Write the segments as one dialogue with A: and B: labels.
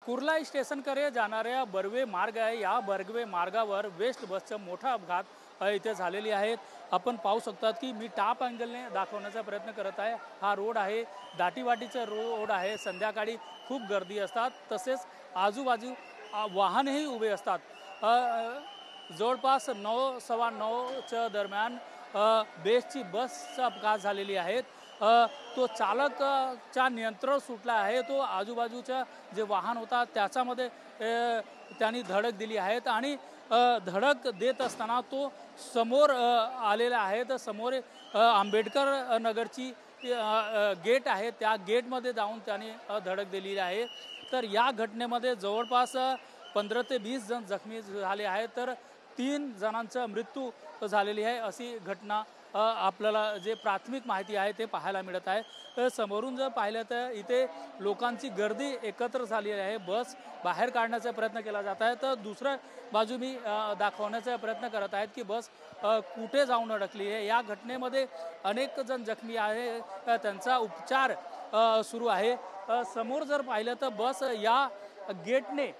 A: कुर्ला स्टेशनकडे जाणाऱ्या बर्वे मार्ग आहे, या बर्वे मार्गावर वेस्ट बसचा मोठा अपघात इथे झालेली आहेत। आपण पाहू शकतात की मी टॉप अँगलने दाखवण्याचा प्रयत्न करत आहे। हा रोड आहे, दाटीवाटीचा रोड आहे। संध्याकाळी खूप गर्दी असतात, तसेच आजूबाजू वाहनही उभे असतात। जवळपास 9 सव्वा 9च्या दरम्यान बेस्टची बसचा अपघात झालेली आहे। तो चालकचा नियंत्रण सुटला आहे, तो आजूबाजूच्या जे वाहन होता त्याच्यामध्ये त्यांनी धडक दिली आहे आणि धडक देत असताना तो समोर आलेला आहे। तर समोर आंबेडकर नगरची गेट आहे, त्या गेटमध्ये जाऊन त्यांनी धडक दिलेली आहे। तर या घटनेमध्ये जवळपास 15 ते 20 जण जखमी झाले आहेत, तर 3 जणांचा मृत्यू झालेली आहे अशी घटना आपल्याला जे प्राथमिक माहिती आहे ते पाहायला मिळत आहे। तर समोरून जर पाहिलं तर इथे लोकांची गर्दी एकत्र झाली आहे, बस बाहेर काढण्याचा प्रयत्न केला जात आहे। तर दुसऱ्या बाजू मी दाखवण्याचा प्रयत्न करत आहेत की बस कुठे जाऊन अडकली आहे। या घटनेमध्ये अनेक जण जखमी आहे, त्यांचा उपचार सुरू आहे। समोर जर पाहिलं तर बस या गेटने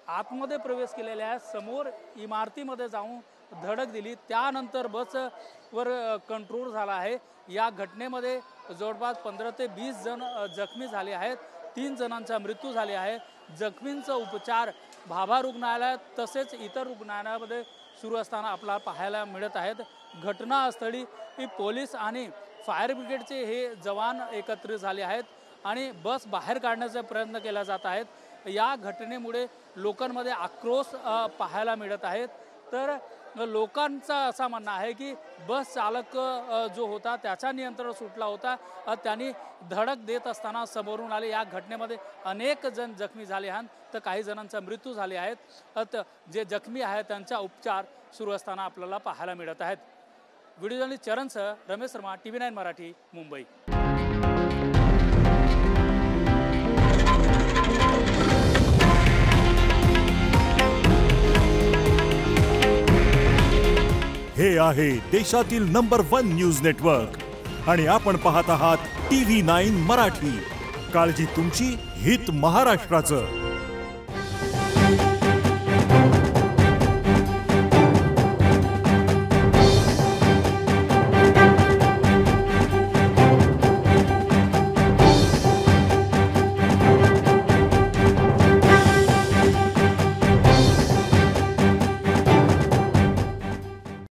A: आतमध्ये प्रवेश केलेला आहे, समोर इमारतीमध्ये जाऊन धडक दिली, त्यानंतर बसवर कंट्रोल झाला आहे। या घटनेमध्ये जवळपास 15 ते 20 जण जखमी झाले आहेत, 3 जणांचा मृत्यू झाले आहे। जखमींचा उपचार भाभा रुग्णालयात तसेच इतर रुग्णालयामध्ये सुरू असताना आपल्याला पाहायला मिळत आहेत। घटनास्थळी पोलीस आणि फायर ब्रिगेडचे हे जवान एकत्रित झाले आहेत आणि बस बाहेर काढण्याचा प्रयत्न केला जात आहे। या घटनेमुळे लोकांमध्ये आक्रोश पाहायला मिळत आहेत। तर लोकांचा असा म्हणणं आहे की बस चालक जो होता त्याचा नियंत्रण सुटला होता, त्यांनी धडक देत असताना समोरून आले। या घटनेमध्ये अनेक जण जखमी झाले आहेत, तर काही जणांचा मृत्यू झाले आहेत। जे जखमी आहेत त्यांचा उपचार सुरू असताना आपल्याला पाहायला मिळत आहेत। व्हिडिओ जर्नलिस्ट चरणसह रमेश शर्मा, TV9 मराठी, मुंबई।
B: हे आहे देशातील नंबर 1 न्यूज नेटवर्क आणि आपण पाहत आहात TV9 मराठी। काळजी तुमची, हित महाराष्ट्राचं।